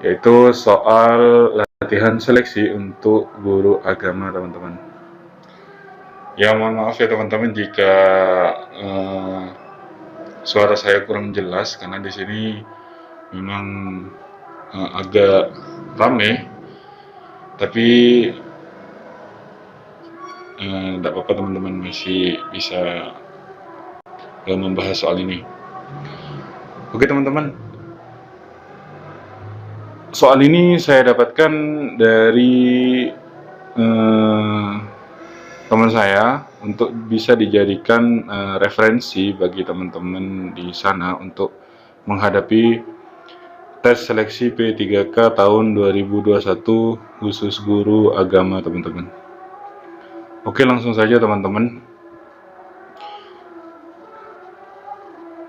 yaitu soal latihan seleksi untuk guru agama, teman-teman. Ya, mohon maaf ya teman-teman jika suara saya kurang jelas karena di sini memang agak rame, tapi tidak apa-apa teman-teman, masih bisa membahas soal ini. Oke teman-teman, soal ini saya dapatkan dari teman saya untuk bisa dijadikan referensi bagi teman-teman di sana untuk menghadapi tes seleksi P3K tahun 2021 khusus guru agama, teman-teman. Oke, langsung saja teman-teman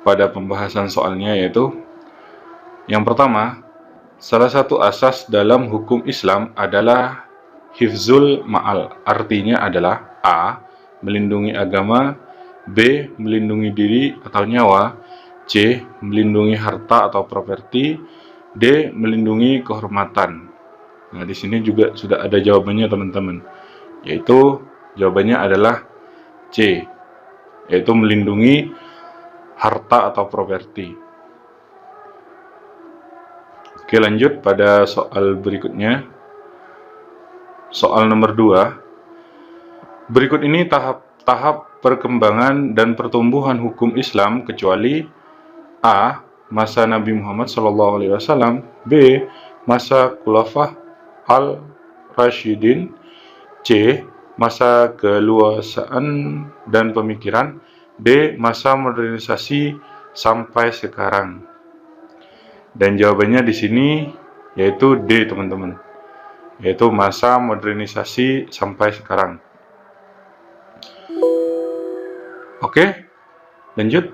pada pembahasan soalnya, yaitu yang pertama, salah satu asas dalam hukum Islam adalah hifzul ma'al. Artinya adalah A. Melindungi agama, B. Melindungi diri atau nyawa, C. Melindungi harta atau properti, D. Melindungi kehormatan. Nah, di sini juga sudah ada jawabannya teman-teman, yaitu jawabannya adalah C, yaitu melindungi harta atau properti. Oke, lanjut pada soal berikutnya. Soal nomor 2. Berikut ini tahap perkembangan dan pertumbuhan hukum Islam kecuali A. Masa Nabi Muhammad SAW, B. Masa Khulafah al-Rasyidin, C. Masa keluasaan dan pemikiran, D. Masa modernisasi sampai sekarang. Dan jawabannya di sini yaitu D, teman-teman, yaitu masa modernisasi sampai sekarang. Oke, lanjut.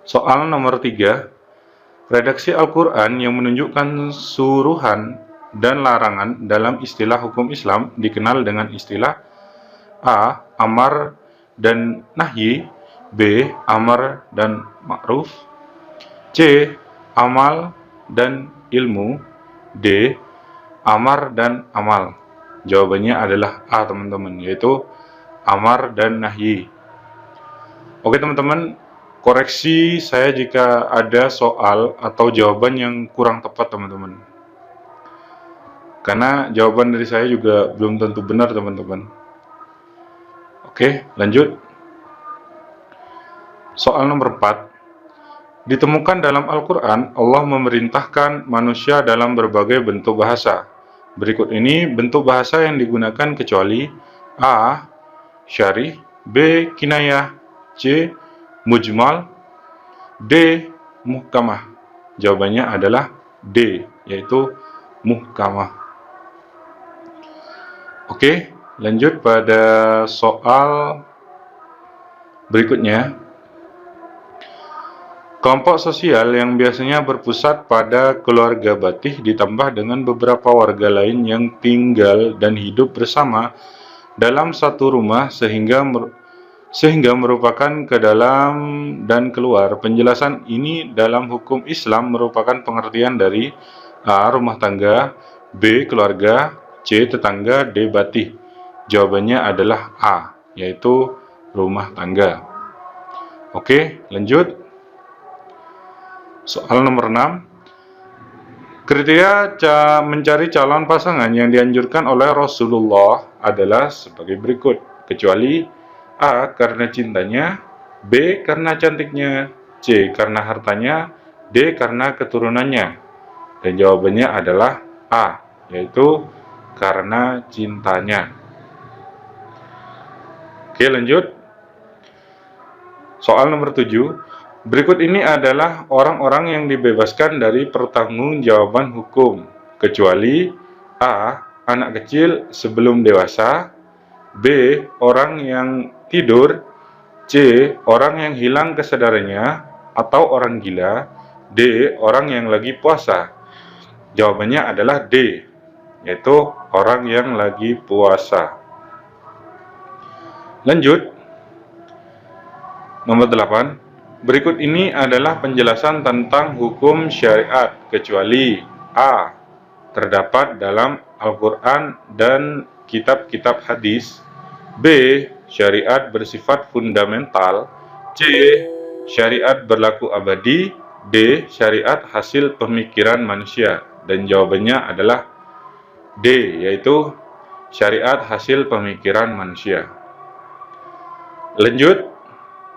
Soal nomor 3. Redaksi Al-Quran yang menunjukkan suruhan dan larangan dalam istilah hukum Islam dikenal dengan istilah A. Amar dan Nahyi, B. Amar dan Ma'ruf, C. Amal dan Ilmu, D. Amar dan Amal. Jawabannya adalah A, teman-teman, yaitu Amar dan Nahyi. Oke teman-teman, koreksi saya jika ada soal atau jawaban yang kurang tepat, teman-teman, karena jawaban dari saya juga belum tentu benar, teman-teman. Oke, lanjut. Soal nomor 4. Ditemukan dalam Al-Quran, Allah memerintahkan manusia dalam berbagai bentuk bahasa. Berikut ini bentuk bahasa yang digunakan kecuali A. Syarih, B. Kinayah, C. Mujmal, D. Muhkamah. Jawabannya adalah D, yaitu muhkamah. Oke, lanjut pada soal berikutnya. Kelompok sosial yang biasanya berpusat pada keluarga Batih ditambah dengan beberapa warga lain yang tinggal dan hidup bersama dalam satu rumah sehingga merupakan ke dalam dan keluar. Penjelasan ini dalam hukum Islam merupakan pengertian dari A. Rumah tangga, B. Keluarga, C. Tetangga, D. Batih. Jawabannya adalah A, yaitu rumah tangga. Oke, lanjut. Soal nomor 6. Kriteria mencari calon pasangan yang dianjurkan oleh Rasulullah adalah sebagai berikut, kecuali A. Karena cintanya, B. Karena cantiknya, C. Karena hartanya, D. Karena keturunannya. Dan jawabannya adalah A, yaitu karena cintanya. Oke, lanjut. Soal nomor 7. Berikut ini adalah orang-orang yang dibebaskan dari pertanggungjawaban hukum, kecuali A. Anak kecil sebelum dewasa, B. Orang yang tidur, C. Orang yang hilang kesadarannya atau orang gila, D. Orang yang lagi puasa. Jawabannya adalah D, yaitu orang yang lagi puasa. Lanjut. Nomor 8. Berikut ini adalah penjelasan tentang hukum syariat kecuali A. terdapat dalam Al-Quran dan kitab-kitab hadis. B. Syariat bersifat fundamental. C. Syariat berlaku abadi. D. Syariat hasil pemikiran manusia. Dan jawabannya adalah D, yaitu syariat hasil pemikiran manusia. Lanjut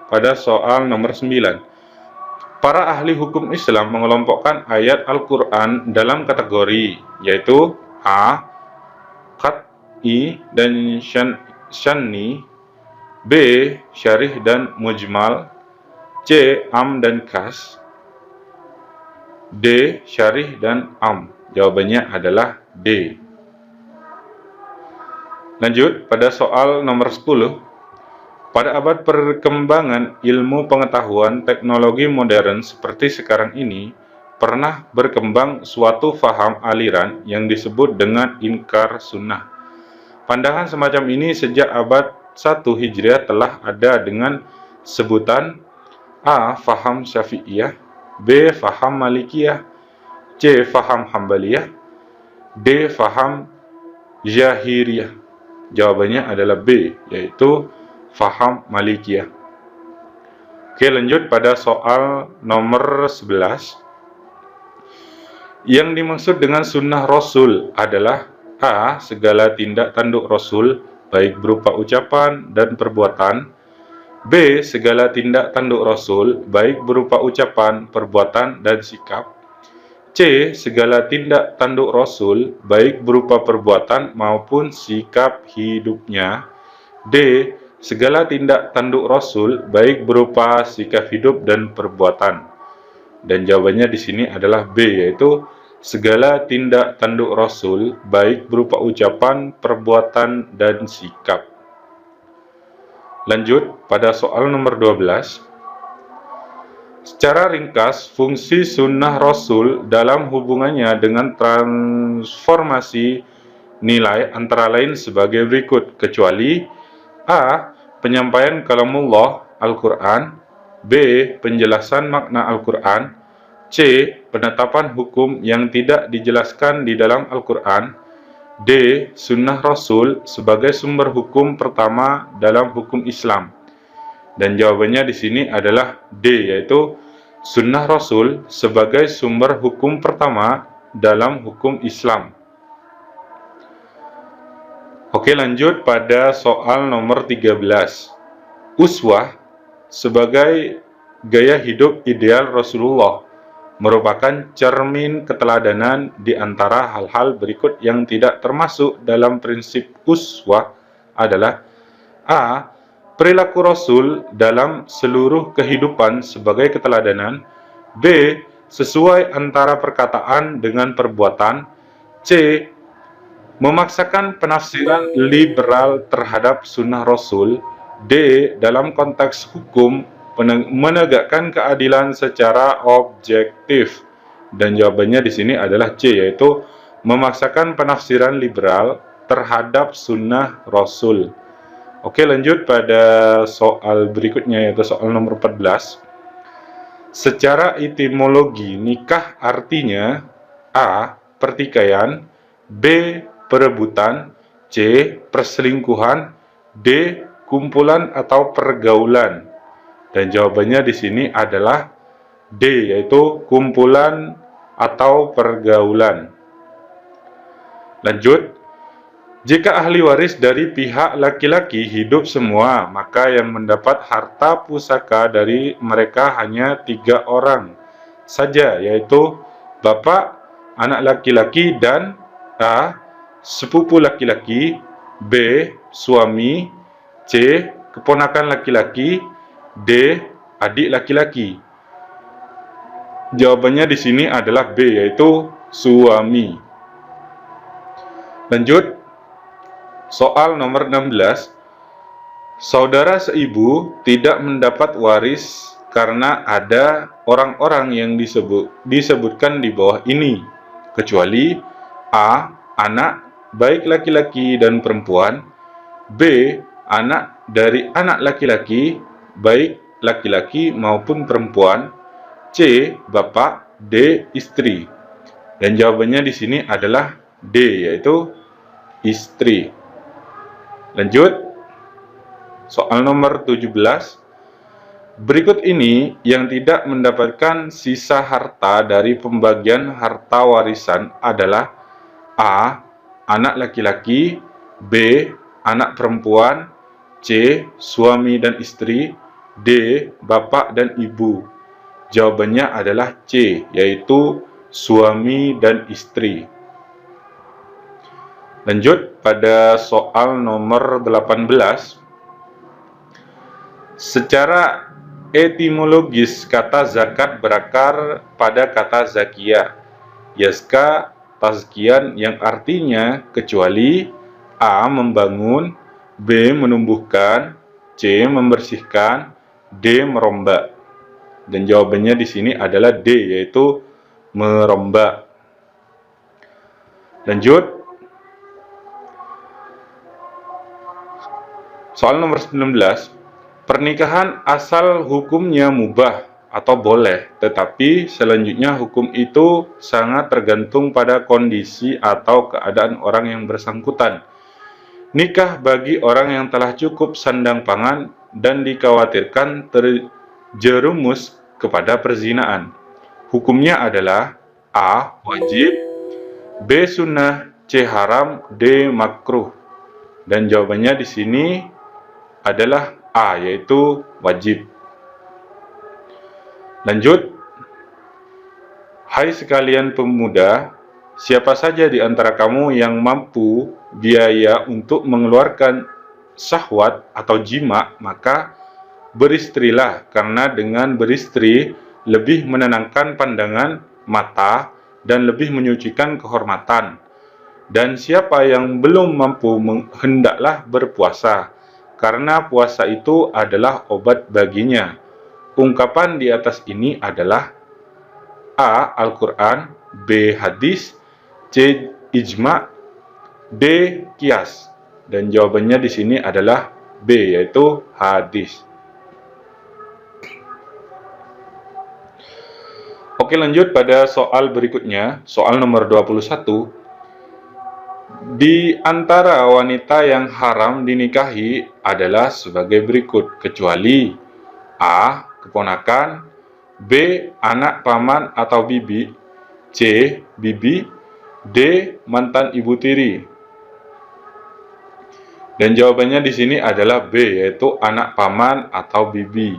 pada soal nomor 9. Para ahli hukum Islam mengelompokkan ayat Al-Quran dalam kategori, yaitu A. Qat'i dan Syanni. B. Syarih dan Mujmal. C. Am dan Khas. D. Syarih dan Am. Jawabannya adalah D. Lanjut pada soal nomor 10. Pada abad perkembangan ilmu pengetahuan teknologi modern seperti sekarang ini, pernah berkembang suatu faham aliran yang disebut dengan inkar sunnah. Pandangan semacam ini sejak abad 1 Hijriah telah ada dengan sebutan A. Faham Syafi'iyah, B. Faham Malikiyah, C. Faham Hambaliyah, D. Faham Zahiriyah. Jawabannya adalah B, yaitu Faham Malikiyah. Oke, lanjut pada soal nomor 11. Yang dimaksud dengan sunnah Rasul adalah A. Segala tindak tanduk Rasul, baik berupa ucapan dan perbuatan. B. Segala tindak tanduk Rasul, baik berupa ucapan, perbuatan, dan sikap. C. Segala tindak tanduk Rasul, baik berupa perbuatan maupun sikap hidupnya. D. Segala tindak tanduk Rasul, baik berupa sikap hidup dan perbuatan. Dan jawabannya di sini adalah B, yaitu segala tindak tanduk Rasul, baik berupa ucapan, perbuatan, dan sikap. Lanjut pada soal nomor 12. Secara ringkas, fungsi sunnah Rasul dalam hubungannya dengan transformasi nilai antara lain sebagai berikut, kecuali A. Penyampaian kalamullah Al-Quran. B. Penjelasan makna Al-Quran. C. Penetapan hukum yang tidak dijelaskan di dalam Al-Quran. D. Sunnah Rasul sebagai sumber hukum pertama dalam hukum Islam. Dan jawabannya di sini adalah D, yaitu sunnah Rasul sebagai sumber hukum pertama dalam hukum Islam. Oke, lanjut pada soal nomor 13. Uswah sebagai gaya hidup ideal Rasulullah merupakan cermin keteladanan di antara hal-hal berikut yang tidak termasuk dalam prinsip uswah adalah A. Perilaku Rasul dalam seluruh kehidupan sebagai keteladanan. B. Sesuai antara perkataan dengan perbuatan. C. Memaksakan penafsiran liberal terhadap sunnah Rasul. D. Dalam konteks hukum, menegakkan keadilan secara objektif. Dan jawabannya di sini adalah C, yaitu memaksakan penafsiran liberal terhadap sunnah Rasul. Oke, lanjut pada soal berikutnya, yaitu soal nomor 14. Secara etimologi, nikah artinya A. Pertikaian, B. Perebutan, C. Perselingkuhan, D. Kumpulan atau pergaulan. Dan jawabannya di sini adalah D, yaitu kumpulan atau pergaulan. Lanjut. Jika ahli waris dari pihak laki-laki hidup semua, maka yang mendapat harta pusaka dari mereka hanya 3 orang saja, yaitu bapak, anak laki-laki, dan A. sepupu laki-laki, B. suami, C. keponakan laki-laki, D. adik laki-laki. Jawabannya di sini adalah B, yaitu suami. Lanjut. Soal nomor 16. Saudara seibu tidak mendapat waris karena ada orang-orang yang disebutkan di bawah ini, kecuali A. anak baik laki-laki dan perempuan, B. anak dari anak laki-laki baik laki-laki maupun perempuan, C. Bapak, D. Istri. Dan jawabannya di sini adalah D, yaitu istri. Lanjut, soal nomor 17. Berikut ini yang tidak mendapatkan sisa harta dari pembagian harta warisan adalah A. Anak laki-laki, B. Anak perempuan, C. Suami dan istri, D. Bapak dan ibu. Jawabannya adalah C, yaitu suami dan istri. Lanjut pada soal nomor 18. Secara etimologis, kata zakat berakar pada kata zakiyah, yaska tazkiyan, yang artinya kecuali A. Membangun, B. Menumbuhkan, C. Membersihkan, D. Merombak. Dan jawabannya di sini adalah D, yaitu merombak. Lanjut, soal nomor 19. Pernikahan asal hukumnya mubah atau boleh, tetapi selanjutnya hukum itu sangat tergantung pada kondisi atau keadaan orang yang bersangkutan. Nikah bagi orang yang telah cukup sandang pangan dan dikhawatirkan terjerumus kepada perzinaan. Hukumnya adalah A. Wajib, B. Sunnah, C. Haram, D. Makruh. Dan jawabannya di sini adalah A, yaitu wajib. Lanjut, hai sekalian pemuda, siapa saja di antara kamu yang mampu biaya untuk mengeluarkan syahwat atau jima, maka beristrilah, karena dengan beristri lebih menenangkan pandangan mata dan lebih menyucikan kehormatan. Dan siapa yang belum mampu, hendaklah berpuasa, karena puasa itu adalah obat baginya. Ungkapan di atas ini adalah A. Al-Quran, B. Hadis, C. Ijma, D. Qiyas. Dan jawabannya di sini adalah B, yaitu hadis. Oke, lanjut pada soal berikutnya, soal nomor 21. Di antara wanita yang haram dinikahi adalah sebagai berikut, kecuali A. Keponakan, B. Anak paman atau bibi, C. Bibi, D. Mantan ibu tiri. Dan jawabannya di sini adalah B, yaitu anak paman atau bibi.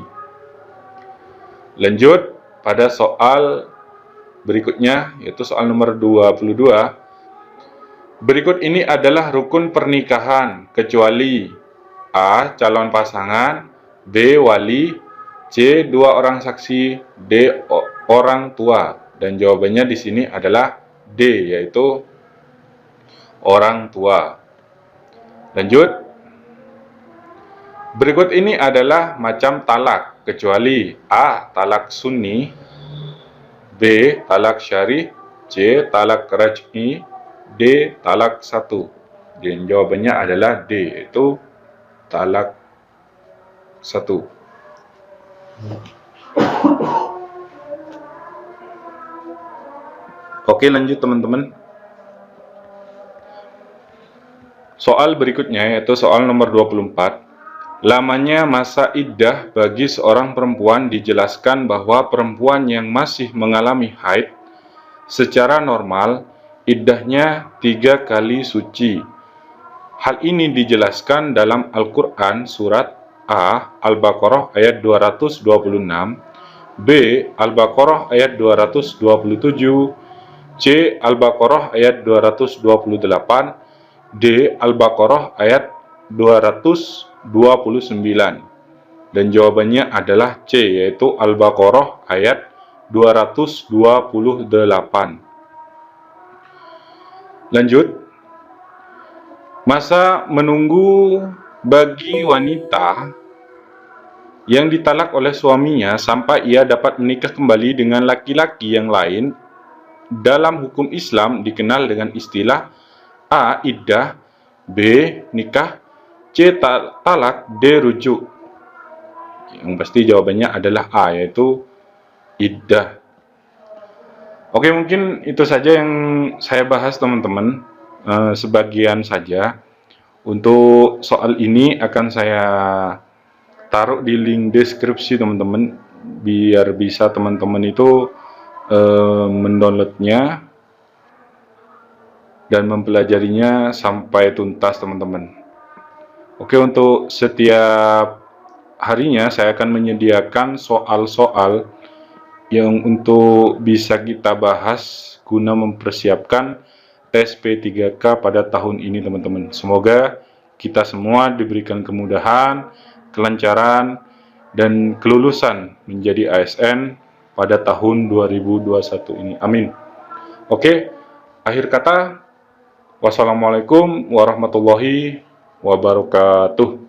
Lanjut pada soal berikutnya, yaitu soal nomor 22. Berikut ini adalah rukun pernikahan, kecuali A. Calon pasangan, B. Wali, C. Dua orang saksi, D. Orang tua. Dan jawabannya di sini adalah D, yaitu orang tua. Lanjut, berikut ini adalah macam talak, kecuali A. Talak sunni, B. Talak syari, C. Talak raj'i, D. Talak 1. Dan jawabannya adalah D, yaitu talak 1. Oke, lanjut teman-teman. Soal berikutnya yaitu soal nomor 24. Lamanya masa iddah bagi seorang perempuan dijelaskan bahwa perempuan yang masih mengalami haid secara normal iddahnya 3 kali suci. Hal ini dijelaskan dalam Al-Quran surat A. Al-Baqarah ayat 226, B. Al-Baqarah ayat 227, C. Al-Baqarah ayat 228, D. Al-Baqarah ayat 229. Dan jawabannya adalah C, yaitu Al-Baqarah ayat 228. Lanjut, masa menunggu bagi wanita yang ditalak oleh suaminya sampai ia dapat menikah kembali dengan laki-laki yang lain dalam hukum Islam dikenal dengan istilah A. Iddah, B. Nikah, C. Talak, D. Rujuk. Yang pasti jawabannya adalah A, yaitu iddah. Oke, mungkin itu saja yang saya bahas teman-teman, sebagian saja. Untuk soal ini akan saya taruh di link deskripsi teman-teman, biar bisa teman-teman itu mendownloadnya dan mempelajarinya sampai tuntas teman-teman. Oke, untuk setiap harinya saya akan menyediakan soal-soal yang untuk bisa kita bahas guna mempersiapkan tes P3K pada tahun ini teman-teman. Semoga kita semua diberikan kemudahan, kelancaran, dan kelulusan menjadi ASN pada tahun 2021 ini. Amin. Oke, akhir kata, wassalamualaikum warahmatullahi wabarakatuh.